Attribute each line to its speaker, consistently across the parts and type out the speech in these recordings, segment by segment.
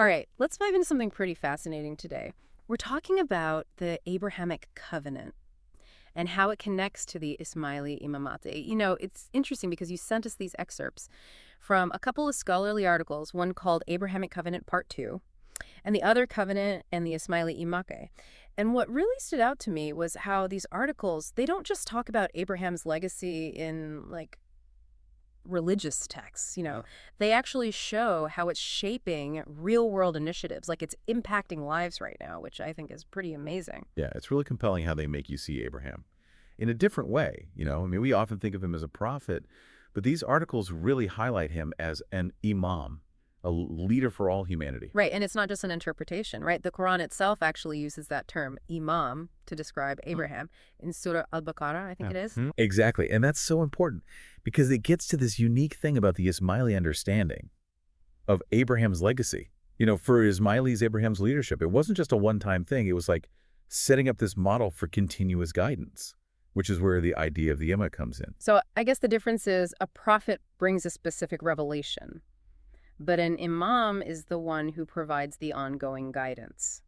Speaker 1: All right, let's dive into something pretty fascinating today. We're talking about the Abrahamic covenant and how it connects to the Ismaili Imamate. You know, it's interesting because you sent us these excerpts from a couple of scholarly articles, one called Abrahamic Covenant Part 2, and the other Covenant and the Ismaili Imamate. And what really stood out to me was how these articles, they don't just talk about Abraham's legacy in, like, religious texts, they actually show how it's shaping real-world initiatives, like it's impacting lives right now, which I think is pretty amazing.
Speaker 2: Yeah, it's really compelling how they make you see Abraham in a different way. I mean, we often think of him as a prophet, but these articles really highlight him as an imam, a leader for all humanity.
Speaker 1: Right, and it's not just an interpretation, right? The Quran itself actually uses that term, imam, to describe Abraham in Surah al-Baqarah, I think it is.
Speaker 2: Exactly, and that's so important because it gets to this unique thing about the Ismaili understanding of Abraham's legacy. For Ismailis, Abraham's leadership, it wasn't just a one-time thing. It was like setting up this model for continuous guidance, which is where the idea of the imam comes in.
Speaker 1: So I guess the difference is a prophet brings a specific revelation, but an imam is the one who provides the ongoing guidance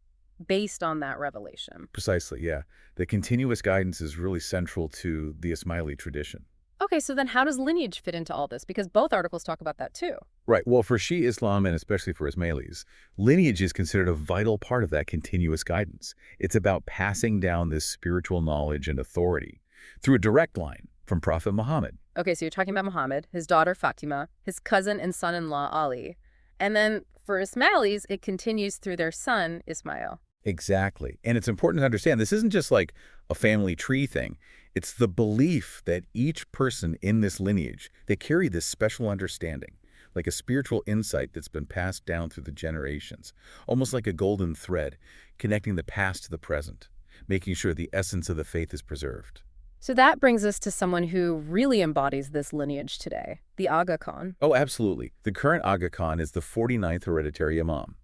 Speaker 1: based on that revelation.
Speaker 2: Precisely, yeah. The continuous guidance is really central to the Ismaili tradition.
Speaker 1: Okay, so then how does lineage fit into all this? Because both articles talk about that too.
Speaker 2: Right. Well, for Shia Islam, and especially for Ismailis, lineage is considered a vital part of that continuous guidance. It's about passing down this spiritual knowledge and authority through a direct line from Prophet Muhammad.
Speaker 1: Okay, so you're talking about Muhammad, his daughter Fatima, his cousin and son-in-law Ali. And then for Ismailis, it continues through their son, Ismail.
Speaker 2: Exactly. And it's important to understand this isn't just like a family tree thing. It's the belief that each person in this lineage, they carry this special understanding, like a spiritual insight that's been passed down through the generations, almost like a golden thread connecting the past to the present, making sure the essence of the faith is preserved.
Speaker 1: So that brings us to someone who really embodies this lineage today, the Aga Khan.
Speaker 2: Oh, absolutely. The current Aga Khan is the 49th hereditary imam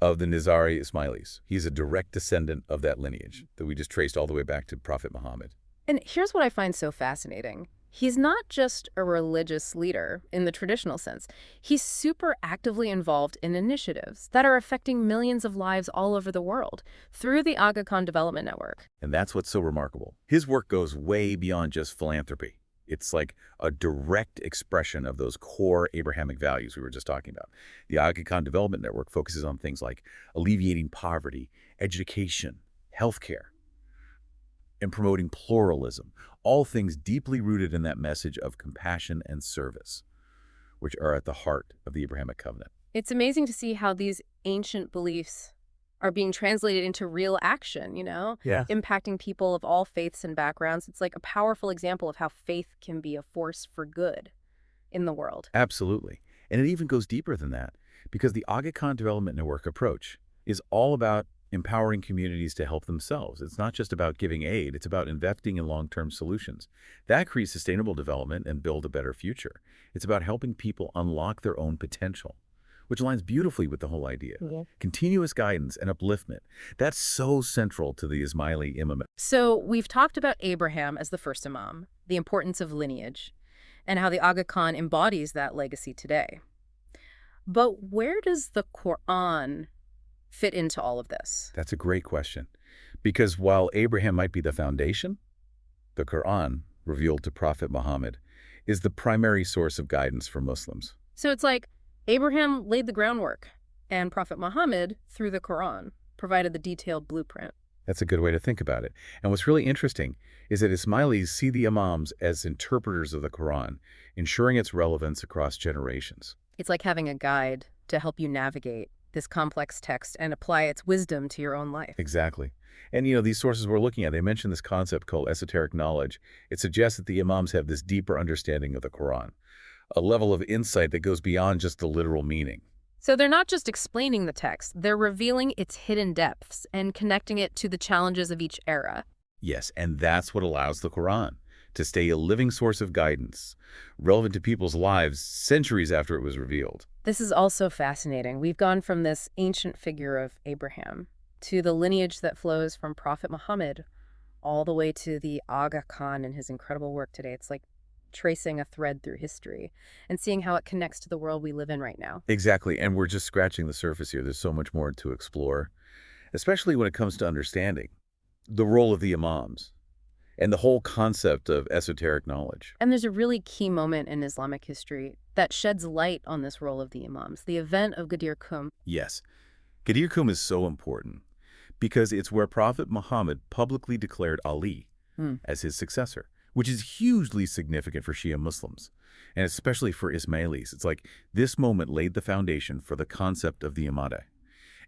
Speaker 2: of the Nizari Ismailis. He's a direct descendant of that lineage that we just traced all the way back to Prophet Muhammad.
Speaker 1: And here's what I find so fascinating. He's not just a religious leader in the traditional sense. He's super actively involved in initiatives that are affecting millions of lives all over the world through the Aga Khan Development Network.
Speaker 2: And that's what's so remarkable. His work goes way beyond just philanthropy. It's like a direct expression of those core Abrahamic values we were just talking about. The Aga Khan Development Network focuses on things like alleviating poverty, education, healthcare, and promoting pluralism, all things deeply rooted in that message of compassion and service, which are at the heart of the Abrahamic covenant.
Speaker 1: It's amazing to see how these ancient beliefs are being translated into real action,
Speaker 2: Yeah.
Speaker 1: impacting people of all faiths and backgrounds. It's like a powerful example of how faith can be a force for good in the world.
Speaker 2: Absolutely. And it even goes deeper than that, because the Aga Khan Development Network approach is all about empowering communities to help themselves. It's not just about giving aid, it's about investing in long-term solutions. That creates sustainable development and build a better future. It's about helping people unlock their own potential, which aligns beautifully with the whole idea.
Speaker 1: Yeah.
Speaker 2: Continuous guidance and upliftment. That's so central to the Ismaili Imamate.
Speaker 1: So we've talked about Abraham as the first imam, the importance of lineage, and how the Aga Khan embodies that legacy today. But where does the Quran fit into all of this?
Speaker 2: That's a great question. Because while Abraham might be the foundation, the Quran, revealed to Prophet Muhammad, is the primary source of guidance for Muslims.
Speaker 1: So it's like Abraham laid the groundwork, and Prophet Muhammad, through the Quran, provided the detailed blueprint.
Speaker 2: That's a good way to think about it. And what's really interesting is that Ismailis see the imams as interpreters of the Quran, ensuring its relevance across generations.
Speaker 1: It's like having a guide to help you navigate this complex text and apply its wisdom to your own life.
Speaker 2: Exactly. And these sources we're looking at, they mention this concept called esoteric knowledge. It suggests that the imams have this deeper understanding of the Quran, a level of insight that goes beyond just the literal meaning.
Speaker 1: So they're not just explaining the text, they're revealing its hidden depths and connecting it to the challenges of each era.
Speaker 2: Yes, and that's what allows the Quran to stay a living source of guidance, relevant to people's lives centuries after it was revealed.
Speaker 1: This is also fascinating. We've gone from this ancient figure of Abraham to the lineage that flows from Prophet Muhammad all the way to the Aga Khan and his incredible work today. It's like tracing a thread through history and seeing how it connects to the world we live in right now.
Speaker 2: Exactly, and we're just scratching the surface here. There's so much more to explore, especially when it comes to understanding the role of the imams and the whole concept of esoteric knowledge.
Speaker 1: And there's a really key moment in Islamic history that sheds light on this role of the imams, the event of Ghadir Khumm.
Speaker 2: Yes, Ghadir Khumm is so important because it's where Prophet Muhammad publicly declared Ali as his successor, which is hugely significant for Shia Muslims, and especially for Ismailis. It's like this moment laid the foundation for the concept of the Imamate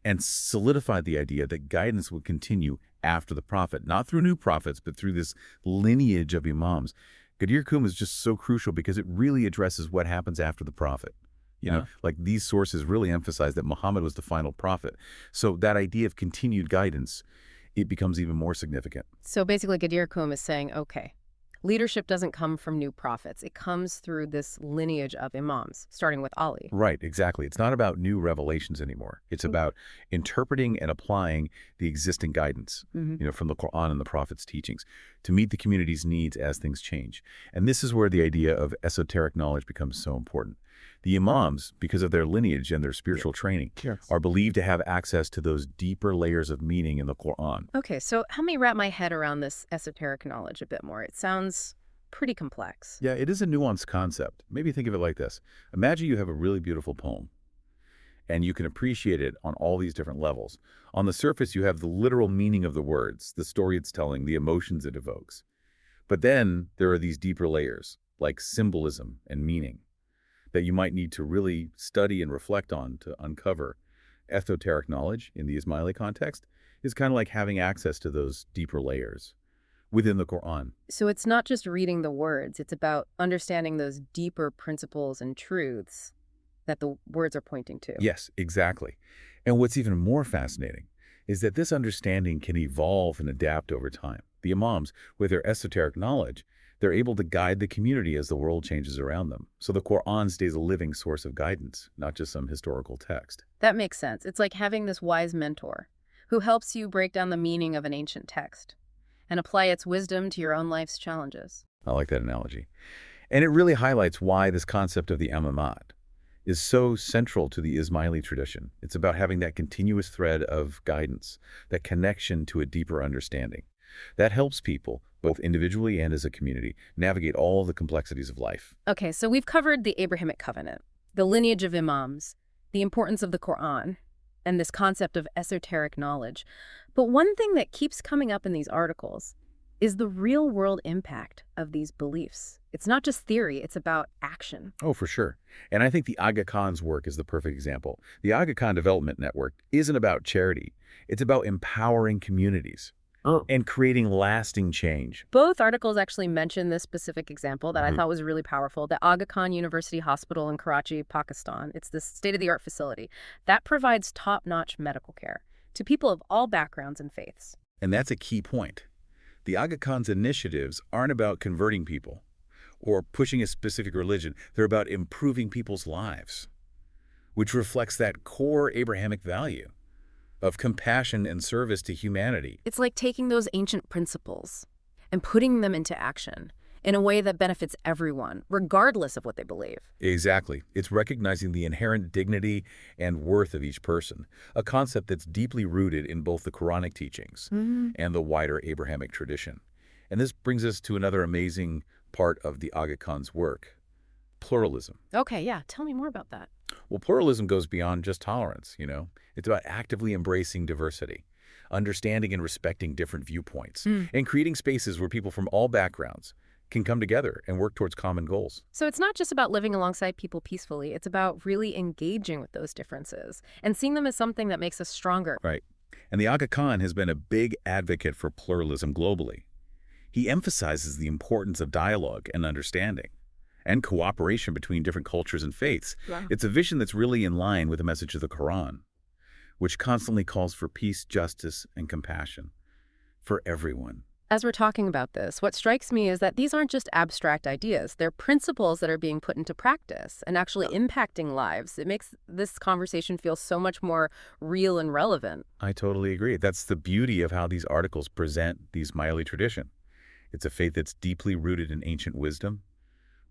Speaker 2: and solidified the idea that guidance would continue after the Prophet, not through new prophets, but through this lineage of imams. Ghadir Khumm is just so crucial because it really addresses what happens after the Prophet. You know, like these sources really emphasize that Muhammad was the final prophet. So that idea of continued guidance, it becomes even more significant.
Speaker 1: So basically, Ghadir Khumm is saying, okay, leadership doesn't come from new prophets. It comes through this lineage of imams, starting with Ali.
Speaker 2: Right, exactly. It's not about new revelations anymore. It's about interpreting and applying the existing guidance, from the Quran and the Prophet's teachings to meet the community's needs as things change. And this is where the idea of esoteric knowledge becomes so important. The imams, because of their lineage and their spiritual training, are believed to have access to those deeper layers of meaning in the Quran.
Speaker 1: Okay, so help me wrap my head around this esoteric knowledge a bit more. It sounds pretty complex.
Speaker 2: Yeah, it is a nuanced concept. Maybe think of it like this. Imagine you have a really beautiful poem, and you can appreciate it on all these different levels. On the surface, you have the literal meaning of the words, the story it's telling, the emotions it evokes. But then there are these deeper layers, like symbolism and meaning, that you might need to really study and reflect on to uncover. Esoteric knowledge, in the Ismaili context, is kind of like having access to those deeper layers within the Quran.
Speaker 1: So it's not just reading the words, it's about understanding those deeper principles and truths that the words are pointing to.
Speaker 2: Yes, exactly. And what's even more fascinating is that this understanding can evolve and adapt over time. The imams, with their esoteric knowledge, they're able to guide the community as the world changes around them. So the Quran stays a living source of guidance, not just some historical text.
Speaker 1: That makes sense. It's like having this wise mentor who helps you break down the meaning of an ancient text and apply its wisdom to your own life's challenges.
Speaker 2: I like that analogy. And it really highlights why this concept of the imamat is so central to the Ismaili tradition. It's about having that continuous thread of guidance, that connection to a deeper understanding. That helps people, both individually and as a community, navigate all the complexities of life.
Speaker 1: Okay, so we've covered the Abrahamic covenant, the lineage of imams, the importance of the Quran, and this concept of esoteric knowledge. But one thing that keeps coming up in these articles is the real-world impact of these beliefs. It's not just theory, it's about action.
Speaker 2: Oh, for sure. And I think the Aga Khan's work is the perfect example. The Aga Khan Development Network isn't about charity. It's about empowering communities. And creating lasting change.
Speaker 1: Both articles actually mention this specific example that I thought was really powerful, the Aga Khan University Hospital in Karachi, Pakistan. It's this state-of-the-art facility that provides top-notch medical care to people of all backgrounds and faiths.
Speaker 2: And that's a key point. The Aga Khan's initiatives aren't about converting people or pushing a specific religion. They're about improving people's lives, which reflects that core Abrahamic value of compassion and service to humanity.
Speaker 1: It's like taking those ancient principles and putting them into action in a way that benefits everyone, regardless of what they believe.
Speaker 2: Exactly. It's recognizing the inherent dignity and worth of each person, a concept that's deeply rooted in both the Quranic teachings and the wider Abrahamic tradition. And this brings us to another amazing part of the Aga Khan's work, pluralism.
Speaker 1: Okay, yeah. Tell me more about that.
Speaker 2: Well, pluralism goes beyond just tolerance, It's about actively embracing diversity, understanding and respecting different viewpoints, and creating spaces where people from all backgrounds can come together and work towards common goals.
Speaker 1: So it's not just about living alongside people peacefully. It's about really engaging with those differences and seeing them as something that makes us stronger.
Speaker 2: Right. And the Aga Khan has been a big advocate for pluralism globally. He emphasizes the importance of dialogue and understanding and cooperation between different cultures and faiths.
Speaker 1: Wow.
Speaker 2: It's a vision that's really in line with the message of the Quran, which constantly calls for peace, justice, and compassion for everyone.
Speaker 1: As we're talking about this, what strikes me is that these aren't just abstract ideas. They're principles that are being put into practice and actually impacting lives. It makes this conversation feel so much more real and relevant.
Speaker 2: I totally agree. That's the beauty of how these articles present the Ismaili tradition. It's a faith that's deeply rooted in ancient wisdom,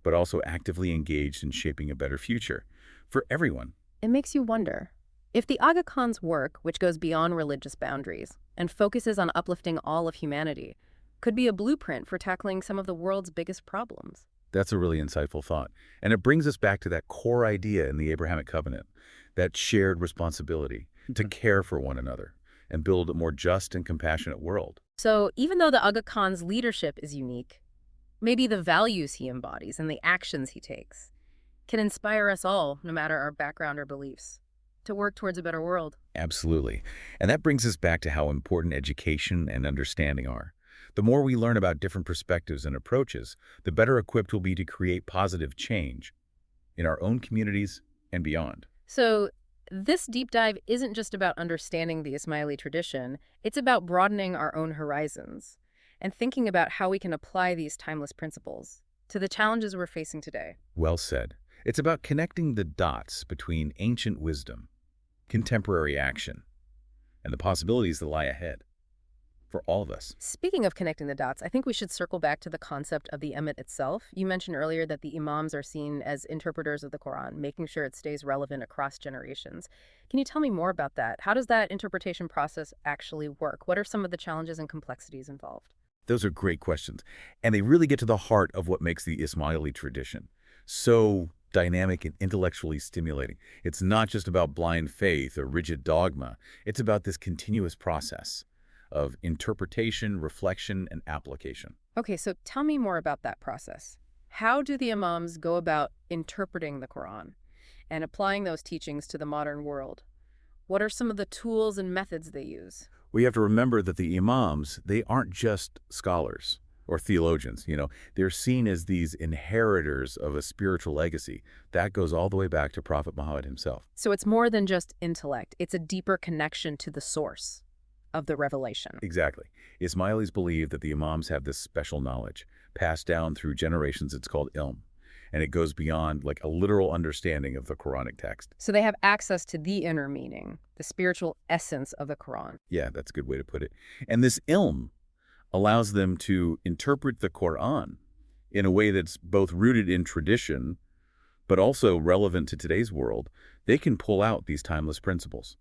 Speaker 2: but also actively engaged in shaping a better future for everyone.
Speaker 1: It makes you wonder, if the Aga Khan's work, which goes beyond religious boundaries and focuses on uplifting all of humanity, could be a blueprint for tackling some of the world's biggest problems.
Speaker 2: That's a really insightful thought. And it brings us back to that core idea in the Abrahamic covenant, that shared responsibility to care for one another and build a more just and compassionate world.
Speaker 1: So even though the Aga Khan's leadership is unique, maybe the values he embodies and the actions he takes can inspire us all, no matter our background or beliefs, to work towards a better world.
Speaker 2: Absolutely. And that brings us back to how important education and understanding are. The more we learn about different perspectives and approaches, the better equipped we'll be to create positive change in our own communities and beyond.
Speaker 1: So this deep dive isn't just about understanding the Ismaili tradition, it's about broadening our own horizons and thinking about how we can apply these timeless principles to the challenges we're facing today.
Speaker 2: Well said. It's about connecting the dots between ancient wisdom, contemporary action, and the possibilities that lie ahead for all of us.
Speaker 1: Speaking of connecting the dots, I think we should circle back to the concept of the emet itself. You mentioned earlier that the imams are seen as interpreters of the Quran, making sure it stays relevant across generations. Can you tell me more about that? How does that interpretation process actually work? What are some of the challenges and complexities involved?
Speaker 2: Those are great questions, and they really get to the heart of what makes the Ismaili tradition so dynamic and intellectually stimulating. It's not just about blind faith or rigid dogma. It's about this continuous process of interpretation, reflection, and application.
Speaker 1: Okay, so tell me more about that process. How do the imams go about interpreting the Quran and applying those teachings to the modern world? What are some of the tools and methods they use?
Speaker 2: We have to remember that the imams, they aren't just scholars or theologians. They're seen as these inheritors of a spiritual legacy that goes all the way back to Prophet Muhammad himself.
Speaker 1: So it's more than just intellect. It's a deeper connection to the source of the revelation.
Speaker 2: Exactly. Ismailis believe that the imams have this special knowledge passed down through generations. It's called ilm, and it goes beyond like a literal understanding of the Quranic text.
Speaker 1: So they have access to the inner meaning, the spiritual essence of the Quran.
Speaker 2: Yeah, that's a good way to put it. And this ilm allows them to interpret the Quran in a way that's both rooted in tradition, but also relevant to today's world. They can pull out these timeless principles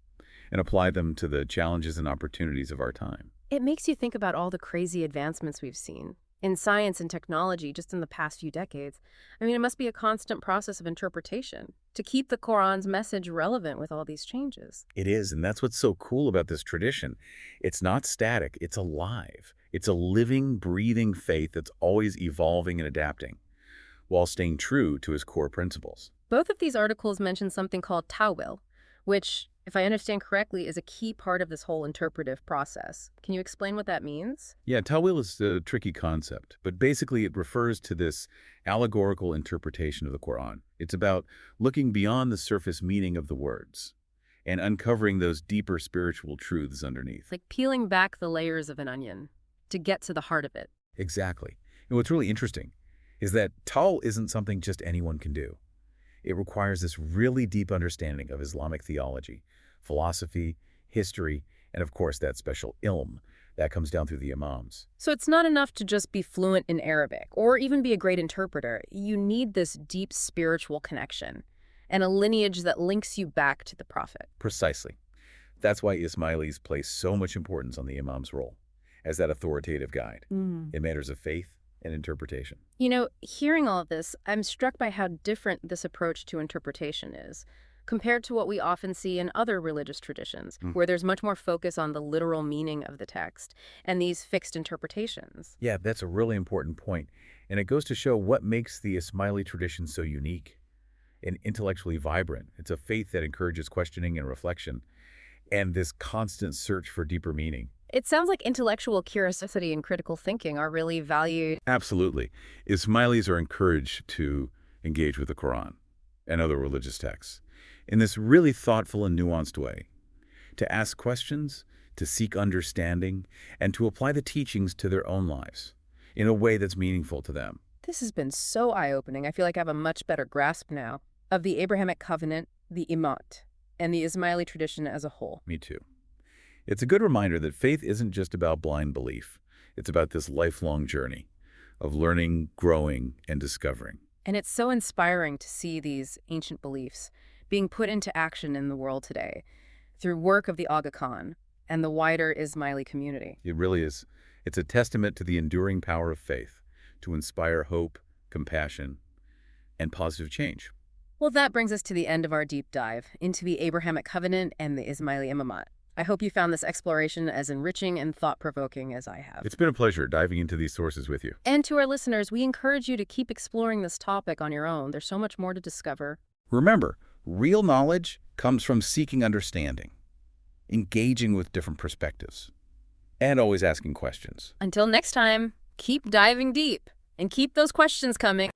Speaker 2: and apply them to the challenges and opportunities of our time.
Speaker 1: It makes you think about all the crazy advancements we've seen in science and technology just in the past few decades. I mean, it must be a constant process of interpretation to keep the Quran's message relevant with all these changes.
Speaker 2: It is, and that's what's so cool about this tradition. It's not static, it's alive. It's a living, breathing faith that's always evolving and adapting while staying true to its core principles.
Speaker 1: Both of these articles mention something called ta'wil, which, if I understand correctly, is a key part of this whole interpretive process. Can you explain what that means?
Speaker 2: Yeah, ta'wil is a tricky concept, but basically it refers to this allegorical interpretation of the Quran. It's about looking beyond the surface meaning of the words and uncovering those deeper spiritual truths underneath.
Speaker 1: Like peeling back the layers of an onion to get to the heart of it.
Speaker 2: Exactly. And what's really interesting is that ta'wil isn't something just anyone can do. It requires this really deep understanding of Islamic theology, philosophy, history, and of course that special ilm that comes down through the imams.
Speaker 1: So it's not enough to just be fluent in Arabic or even be a great interpreter. You need this deep spiritual connection and a lineage that links you back to the Prophet.
Speaker 2: Precisely. That's why Ismailis place so much importance on the imam's role as that authoritative guide in matters of faith and interpretation.
Speaker 1: You know, hearing all of this, I'm struck by how different this approach to interpretation is compared to what we often see in other religious traditions, where there's much more focus on the literal meaning of the text and these fixed interpretations.
Speaker 2: Yeah, that's a really important point. And it goes to show what makes the Ismaili tradition so unique and intellectually vibrant. It's a faith that encourages questioning and reflection and this constant search for deeper meaning.
Speaker 1: It sounds like intellectual curiosity and critical thinking are really valued.
Speaker 2: Absolutely. Ismailis are encouraged to engage with the Quran and other religious texts in this really thoughtful and nuanced way, to ask questions, to seek understanding, and to apply the teachings to their own lives in a way that's meaningful to them.
Speaker 1: This has been so eye-opening. I feel like I have a much better grasp now of the Abrahamic covenant, the Imamate, and the Ismaili tradition as a whole.
Speaker 2: Me too. It's a good reminder that faith isn't just about blind belief. It's about this lifelong journey of learning, growing, and discovering.
Speaker 1: And it's so inspiring to see these ancient beliefs being put into action in the world today through work of the Aga Khan and the wider Ismaili community.
Speaker 2: It really is. It's a testament to the enduring power of faith to inspire hope, compassion, and positive change.
Speaker 1: Well, that brings us to the end of our deep dive into the Abrahamic covenant and the Ismaili Imamate. I hope you found this exploration as enriching and thought-provoking as I have.
Speaker 2: It's been a pleasure diving into these sources with you.
Speaker 1: And to our listeners, we encourage you to keep exploring this topic on your own. There's so much more to discover.
Speaker 2: Remember, real knowledge comes from seeking understanding, engaging with different perspectives, and always asking questions.
Speaker 1: Until next time, keep diving deep and keep those questions coming.